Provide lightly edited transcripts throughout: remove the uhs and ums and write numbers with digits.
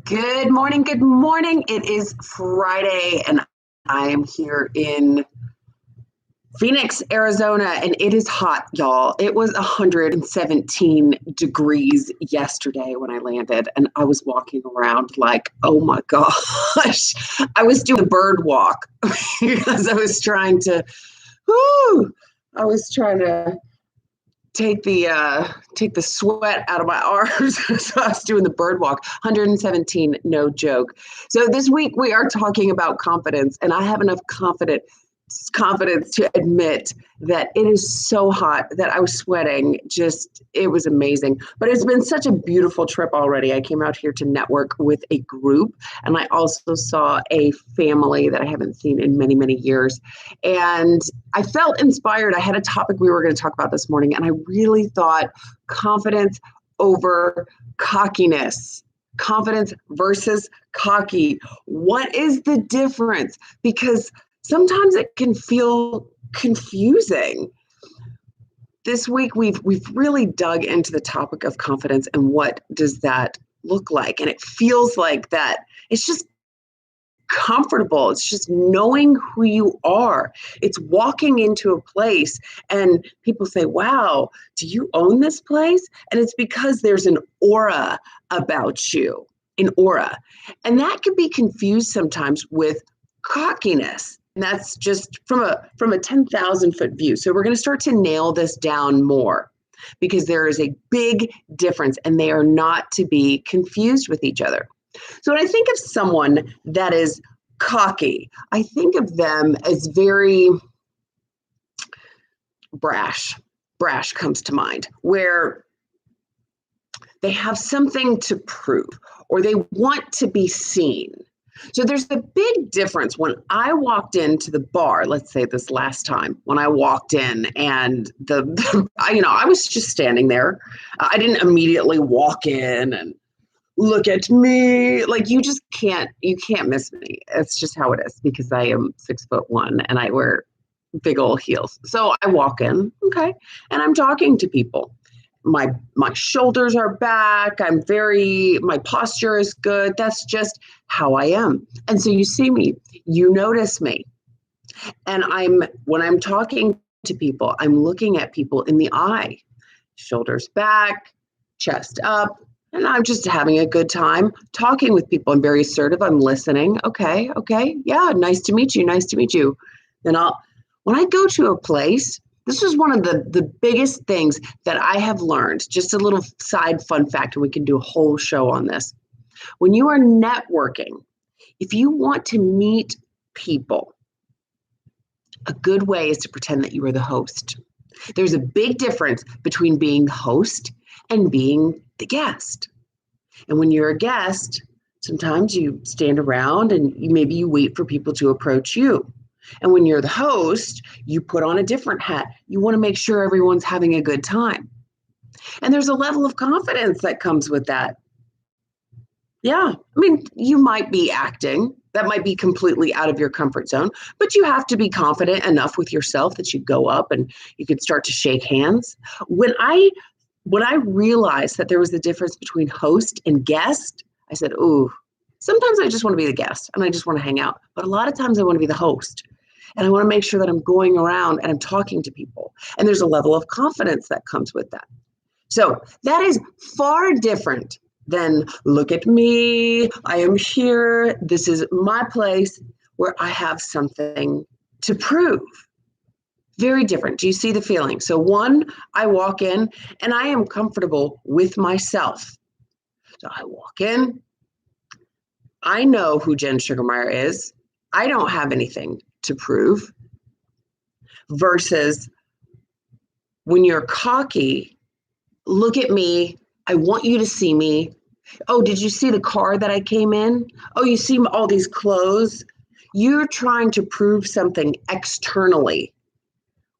Good morning. Good morning. It is Friday, and I am here in Phoenix, Arizona, and it is hot, y'all. It was 117 degrees yesterday when I landed, and I was walking around like, oh my gosh. I was doing the bird walk because whoo, I was trying to take the sweat out of my arms. So I was doing the bird walk. 117, no joke. So this week we are talking about confidence, and I have enough confidence to admit that it is so hot that I was sweating. Just, it was amazing. But it's been such a beautiful trip already. I came out here to network with a group, and I also saw a family that I haven't seen in many, many years. And I felt inspired. I had a topic we were going to talk about this morning, and I really thought confidence over cockiness. Confidence versus cocky. What is the difference? Because sometimes it can feel confusing. This week we've really dug into the topic of confidence and what does that look like? And it feels like that it's just comfortable. It's just knowing who you are. It's walking into a place and people say, wow, do you own this place? And it's because there's an aura about you, an aura. And that can be confused sometimes with cockiness. And that's just from a 10,000 foot view. So we're going to start to nail this down more because there is a big difference and they are not to be confused with each other. So when I think of someone that is cocky, I think of them as very brash. Brash comes to mind, where they have something to prove or they want to be seen. So there's a big difference when I walked into the bar, let's say this last time, when I walked in and I was just standing there. I didn't immediately walk in and look at me. Like you can't miss me. It's just how it is because I am 6'1" and I wear big old heels. So I walk in, okay, and I'm talking to people. My shoulders are back. My posture is good. That's just how I am. And so you see me, you notice me. And when I'm talking to people, I'm looking at people in the eye, shoulders back, chest up, and I'm just having a good time talking with people. I'm very assertive. I'm listening. Okay. Yeah, nice to meet you. Nice to meet you. Then when I go to a place, this is one of the biggest things that I have learned. Just a little side fun fact, and we can do a whole show on this. When you are networking, if you want to meet people, a good way is to pretend that you are the host. There's a big difference between being the host and being the guest. And when you're a guest, sometimes you stand around and maybe you wait for people to approach you. And when you're the host, you put on a different hat. You want to make sure everyone's having a good time. And there's a level of confidence that comes with that. Yeah, I mean, you might be acting. That might be completely out of your comfort zone, but you have to be confident enough with yourself that you go up and you can start to shake hands. When I realized that there was a difference between host and guest, I said, ooh, sometimes I just want to be the guest and I just want to hang out. But a lot of times I want to be the host. And I want to make sure that I'm going around and I'm talking to people. And there's a level of confidence that comes with that. So that is far different than look at me, I am here, this is my place where I have something to prove. Very different. Do you see the feeling? So one, I walk in and I am comfortable with myself. So I walk in, I know who Jen Sugarmeyer is. I don't have anything to prove. Versus when you're cocky, look at me, I want you to see me. Oh, did you see the car that I came in? Oh, you see all these clothes? You're trying to prove something externally,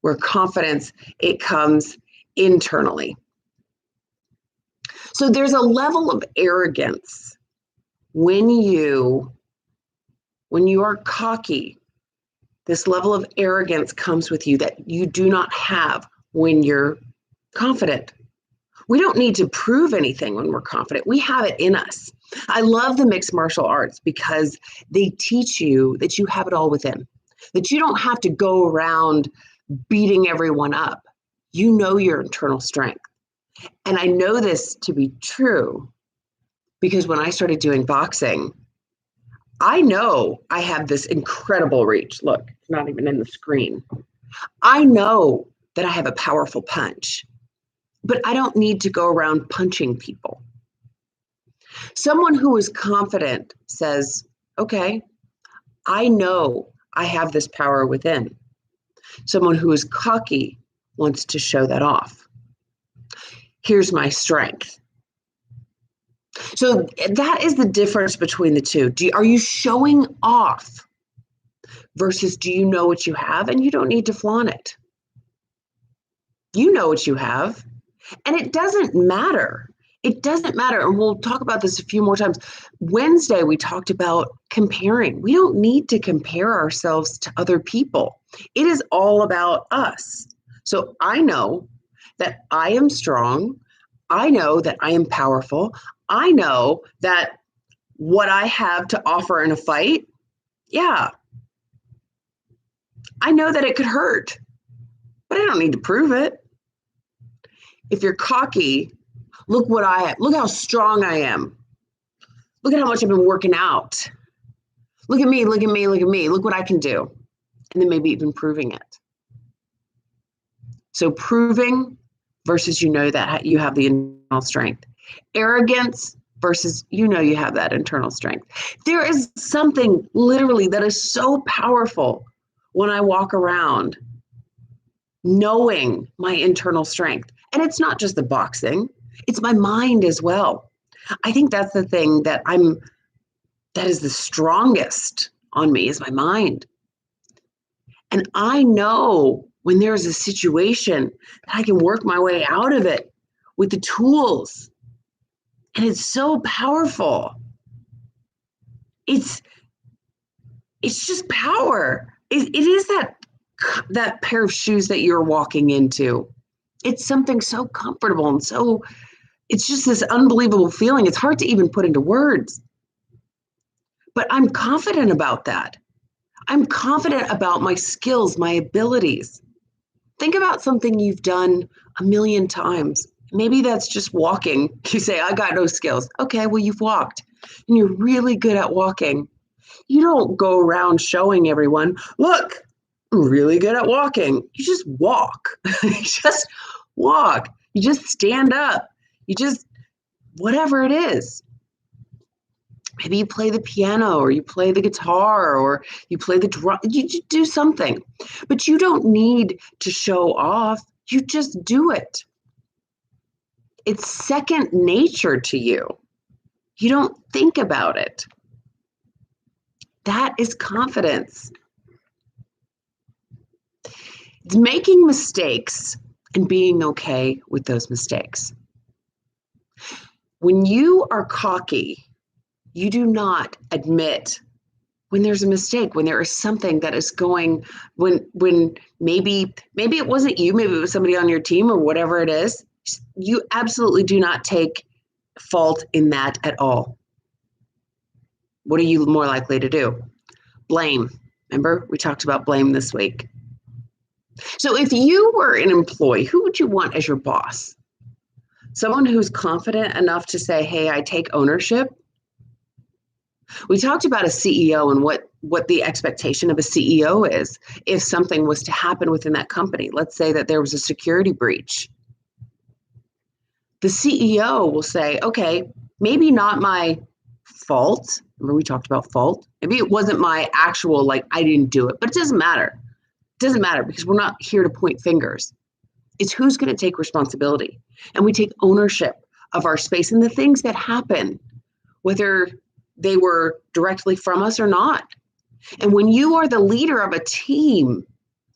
where confidence, it comes internally. So there's a level of arrogance when you are cocky. This level of arrogance comes with you that you do not have when you're confident. We don't need to prove anything when we're confident. We have it in us. I love the mixed martial arts because they teach you that you have it all within, that you don't have to go around beating everyone up. You know your internal strength. And I know this to be true because when I started doing boxing, I know I have this incredible reach. Look, it's not even in the screen. I know that I have a powerful punch, but I don't need to go around punching people. Someone who is confident says, okay, I know I have this power within. Someone who is cocky wants to show that off. Here's my strength. So that is the difference between the two. Are you showing off versus do you know what you have and you don't need to flaunt it? You know what you have, and it doesn't matter. It doesn't matter. And we'll talk about this a few more times. Wednesday, we talked about comparing. We don't need to compare ourselves to other people. It is all about us. So I know that I am strong. I know that I am powerful. I know that what I have to offer in a fight, yeah, I know that it could hurt, but I don't need to prove it. If you're cocky, look what I have. Look how strong I am. Look at how much I've been working out. Look at me, look at me, look at me. Look what I can do. And then maybe even proving it. So proving versus you know that you have the internal strength. Arrogance versus you know you have that internal strength. There is something literally that is so powerful when I walk around knowing my internal strength. And it's not just the boxing, it's my mind as well. I think that's the thing that is the strongest on me is my mind. And I know when there's a situation that I can work my way out of it with the tools. And it's so powerful. It's just power. It is that pair of shoes that you're walking into. It's something so comfortable and so, it's just this unbelievable feeling. It's hard to even put into words. But I'm confident about that. I'm confident about my skills, my abilities. Think about something you've done a million times. Maybe that's just walking. You say, I got no skills. Okay, well, you've walked and you're really good at walking. You don't go around showing everyone, look, I'm really good at walking. You just walk. You just walk. You just stand up. You just, whatever it is. Maybe you play the piano or you play the guitar or you play the drum. You do something, but you don't need to show off. You just do it. It's second nature to you. You don't think about it. That is confidence. It's making mistakes and being okay with those mistakes. When you are cocky, you do not admit when there's a mistake, when there is something that is going, when maybe it wasn't you, maybe it was somebody on your team or whatever it is. You absolutely do not take fault in that at all. What are you more likely to do? Blame. Remember, we talked about blame this week. So if you were an employee, who would you want as your boss? Someone who's confident enough to say, hey, I take ownership. We talked about a CEO and what the expectation of a CEO is if something was to happen within that company. Let's say that there was a security breach. The CEO will say, okay, maybe not my fault. Remember we talked about fault? Maybe it wasn't my actual, I didn't do it, but it doesn't matter. It doesn't matter because we're not here to point fingers. It's who's going to take responsibility. And we take ownership of our space and the things that happen, whether they were directly from us or not. And when you are the leader of a team,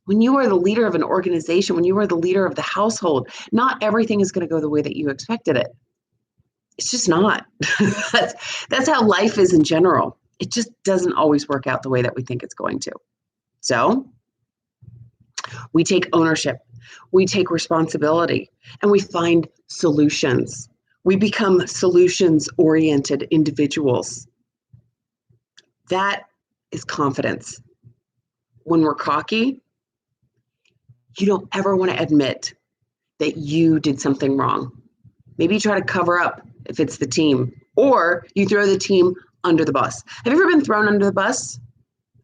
when you are the leader of an organization, when you are the leader of the household, not everything is going to go the way that you expected it. It's just not. That's how life is in general. It just doesn't always work out the way that we think it's going to. So we take ownership. We take responsibility and we find solutions. We become solutions-oriented individuals. That is confidence. When we're cocky, you don't ever want to admit that you did something wrong. Maybe you try to cover up if it's the team, or you throw the team under the bus. Have you ever been thrown under the bus?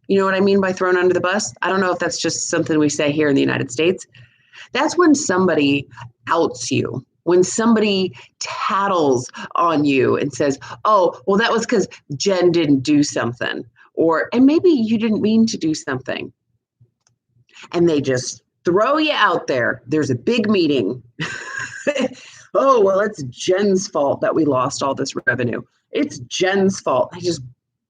You know what I mean by thrown under the bus? I don't know if that's just something we say here in the United States. That's when somebody outs you, when somebody tattles on you and says, oh, well, that was because Jen didn't do something, and maybe you didn't mean to do something. And they just throw you out there. There's a big meeting. Oh, well, it's Jen's fault that we lost all this revenue. It's Jen's fault. I just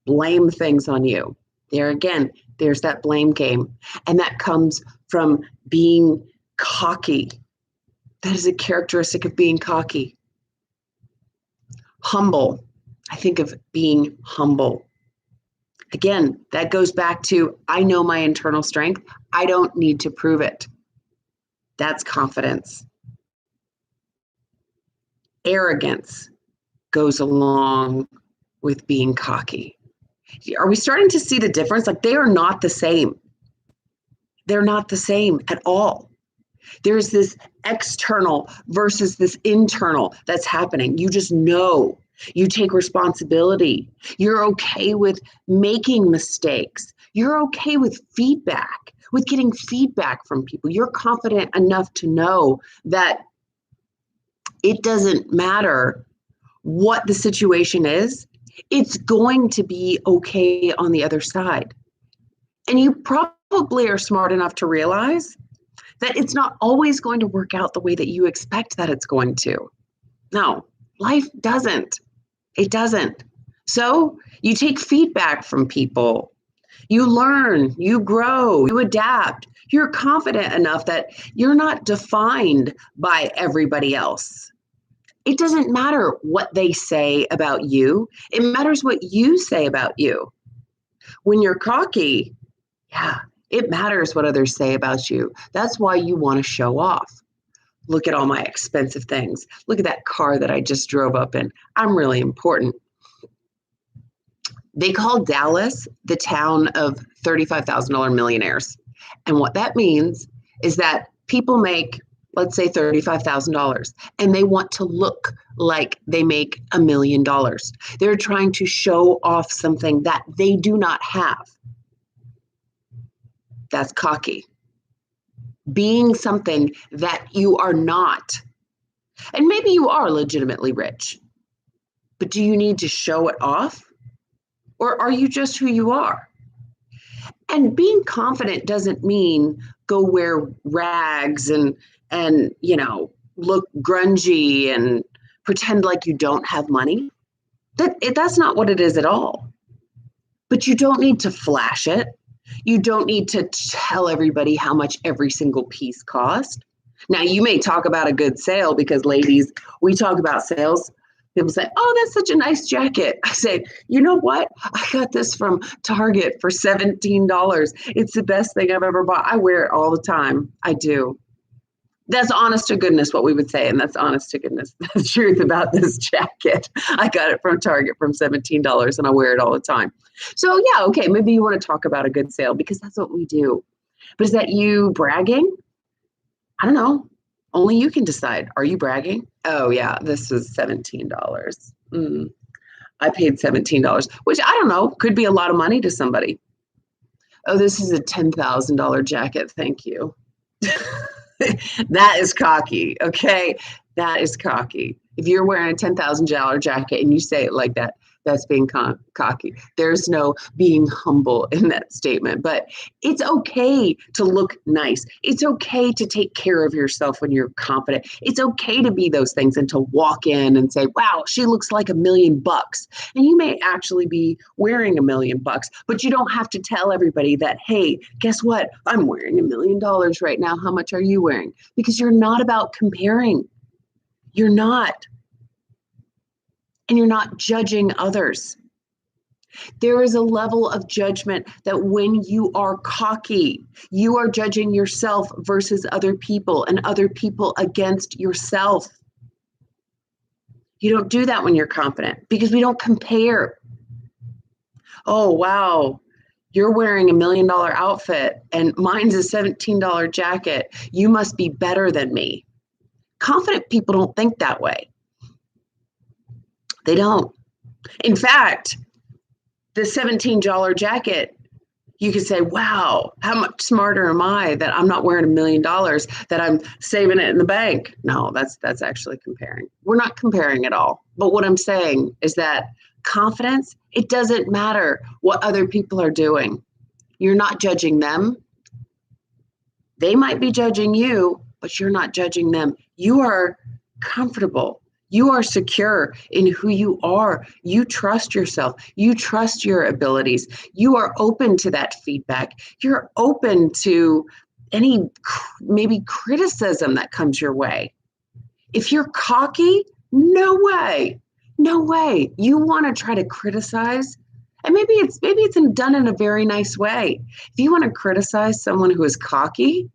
blame things on you. There again, there's that blame game. And that comes from being cocky. That is a characteristic of being cocky. Humble. I think of being humble. Again, that goes back to, I know my internal strength. I don't need to prove it. That's confidence. Arrogance goes along with being cocky. Are we starting to see the difference? Like, they are not the same. They're not the same at all. There's this external versus this internal that's happening. You just know. You take responsibility. You're okay with making mistakes. You're okay with feedback, with getting feedback from people. You're confident enough to know that it doesn't matter what the situation is. It's going to be okay on the other side. And you probably are smart enough to realize that it's not always going to work out the way that you expect that it's going to. No, life doesn't. It doesn't. So you take feedback from people. You learn, you grow, you adapt. You're confident enough that you're not defined by everybody else. It doesn't matter what they say about you. It matters what you say about you. When you're cocky, yeah, it matters what others say about you. That's why you want to show off. Look at all my expensive things. Look at that car that I just drove up in. I'm really important. They call Dallas the town of $35,000 millionaires. And what that means is that people make, let's say, $35,000, and they want to look like they make $1 million. They're trying to show off something that they do not have. That's cocky. Being something that you are not. And maybe you are legitimately rich, but do you need to show it off? Or are you just who you are? And being confident doesn't mean go wear rags and look grungy and pretend like you don't have money. That's not what it is at all. But you don't need to flash it. You don't need to tell everybody how much every single piece cost. Now, you may talk about a good sale because, ladies, we talk about sales. People say, oh, that's such a nice jacket. I say, you know what? I got this from Target for $17. It's the best thing I've ever bought. I wear it all the time. I do. That's honest to goodness what we would say. And that's honest to goodness the truth about this jacket. I got it from Target from $17 and I wear it all the time. So yeah, okay, maybe you want to talk about a good sale because that's what we do. But is that you bragging? I don't know. Only you can decide. Are you bragging? Oh yeah, this was $17. I paid $17, which I don't know, could be a lot of money to somebody. Oh, this is a $10,000 jacket. Thank you. That is cocky, okay? That is cocky. If you're wearing a $10,000 jacket and you say it like that, that's being cocky. There's no being humble in that statement, but it's okay to look nice. It's okay to take care of yourself when you're confident. It's okay to be those things and to walk in and say, wow, she looks like $1 million. And you may actually be wearing $1 million, but you don't have to tell everybody that, hey, guess what? I'm wearing $1 million right now. How much are you wearing? Because you're not about comparing. You're not. And you're not judging others. There is a level of judgment that when you are cocky, you are judging yourself versus other people and other people against yourself. You don't do that when you're confident because we don't compare. Oh, wow, you're wearing $1 million outfit and mine's a $17 jacket. You must be better than me. Confident people don't think that way. They don't. In fact, the $17 jacket, you could say, wow, how much smarter am I that I'm not wearing $1 million, that I'm saving it in the bank? No, that's actually comparing. We're not comparing at all. But what I'm saying is that confidence, it doesn't matter what other people are doing. You're not judging them. They might be judging you, but you're not judging them. You are comfortable. You are secure in who you are. You trust yourself. You trust your abilities. You are open to that feedback. You're open to any maybe criticism that comes your way. If you're cocky, no way. No way. You want to try to criticize, and maybe it's done in a very nice way. If you want to criticize someone who is cocky,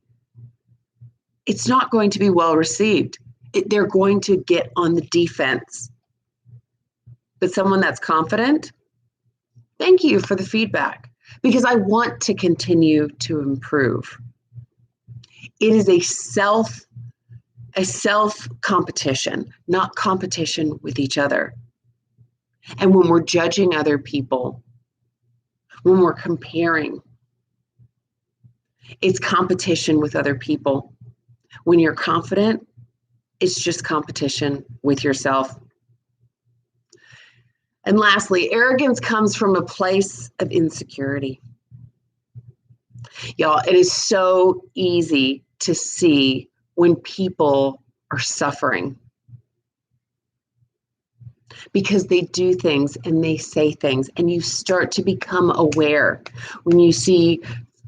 it's not going to be well received. They're going to get on the defense. But someone that's confident, thank you for the feedback because I want to continue to improve. It is a self competition, not competition with each other. And when we're judging other people, when we're comparing, it's competition with other people. When you're confident, it's just competition with yourself. And lastly, arrogance comes from a place of insecurity. Y'all, it is so easy to see when people are suffering because they do things and they say things, and you start to become aware when you see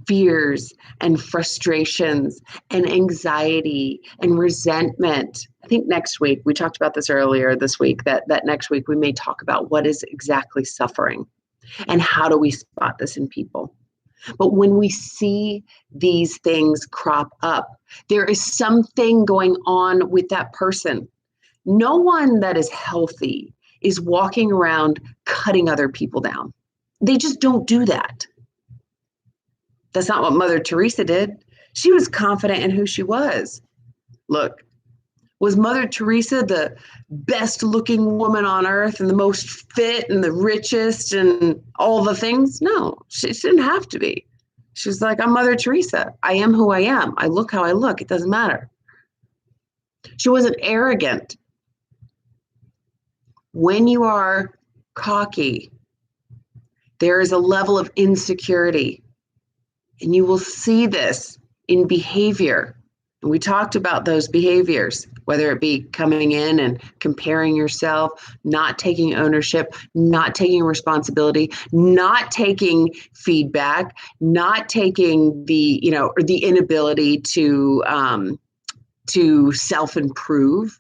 fears and frustrations and anxiety and resentment. I think next week, we talked about this earlier this week, that next week we may talk about what is exactly suffering and how do we spot this in people. But when we see these things crop up, there is something going on with that person. No one that is healthy is walking around cutting other people down. They just don't do that. That's not what Mother Teresa did. She was confident in who she was. Look, was Mother Teresa the best looking woman on earth and the most fit and the richest and all the things? No, she didn't have to be. She was like, I'm Mother Teresa. I am who I am. I look how I look. It doesn't matter. She wasn't arrogant. When you are cocky, there is a level of insecurity. And you will see this in behavior. And we talked about those behaviors, whether it be coming in and comparing yourself, not taking ownership, not taking responsibility, not taking feedback, not taking the inability to self-improve.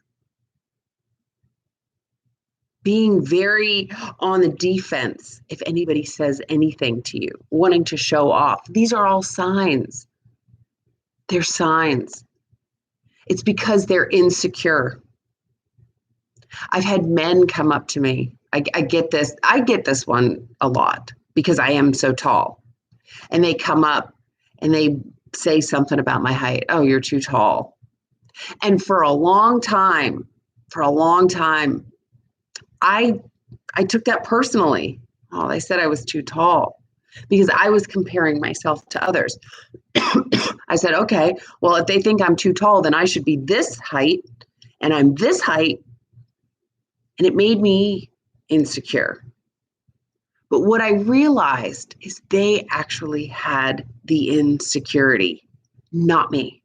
Being very on the defense if anybody says anything to you, wanting to show off. These are all signs. They're signs. It's because they're insecure. I've had men come up to me. I get this one a lot because I am so tall. And they come up and they say something about my height. Oh, you're too tall. And for a long time, I took that personally. Oh, they said I was too tall because I was comparing myself to others. I said, okay, well, if they think I'm too tall, then I should be this height and I'm this height. And it made me insecure. But what I realized is they actually had the insecurity, not me.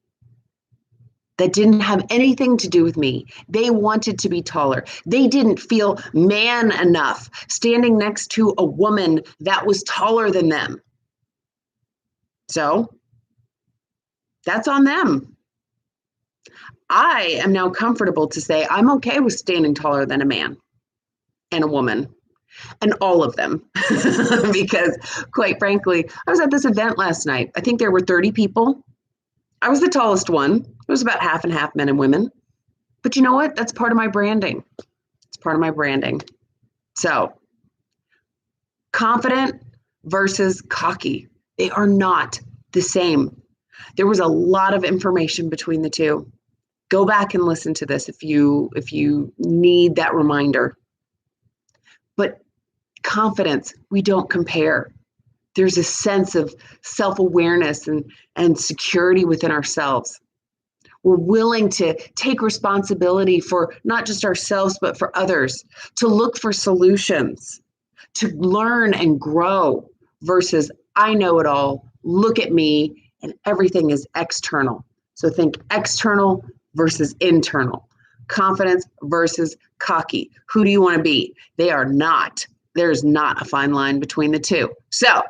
That didn't have anything to do with me. They wanted to be taller. They didn't feel man enough standing next to a woman that was taller than them. So that's on them. I am now comfortable to say I'm okay with standing taller than a man and a woman. And all of them, because quite frankly, I was at this event last night. I think there were 30 people. I was the tallest one. It was about half and half men and women. But you know what? That's part of my branding. It's part of my branding. So, confident versus cocky. They are not the same. There was a lot of information between the two. Go back and listen to this if you need that reminder. But confidence, we don't compare. There's a sense of self-awareness and security within ourselves. We're willing to take responsibility for not just ourselves, but for others, to look for solutions, to learn and grow versus I know it all, look at me, and everything is external. So think external versus internal, confidence versus cocky. Who do you want to be? They are not. There's not a fine line between the two. So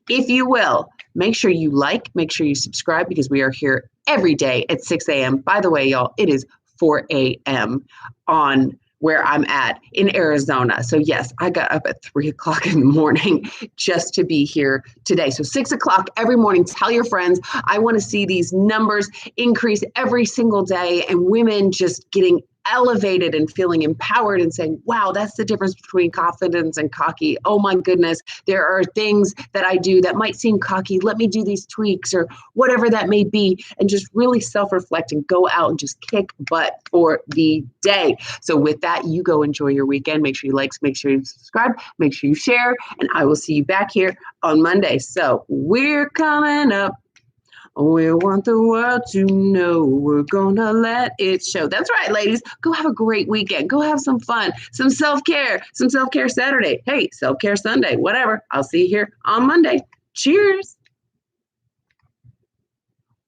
if you will, make sure you like, make sure you subscribe, because we are here every day at 6 a.m. By the way, y'all, it is 4 a.m. on where I'm at in Arizona. So yes, I got up at 3 o'clock in the morning just to be here today. So 6 o'clock every morning, tell your friends, I want to see these numbers increase every single day, and women just getting elevated and feeling empowered and saying, wow, that's the difference between confidence and cocky. Oh my goodness, there are things that I do that might seem cocky. Let me do these tweaks or whatever that may be, and just really self-reflect and go out and just kick butt for the day. So with that, you go enjoy your weekend. Make sure you like, make sure you subscribe, make sure you share, and I will see you back here on Monday. So we're coming up. We want the world to know, we're gonna let it show. That's right, ladies. Go have a great weekend. Go have some fun, some self-care Saturday. Hey, self-care Sunday, whatever. I'll see you here on Monday. Cheers.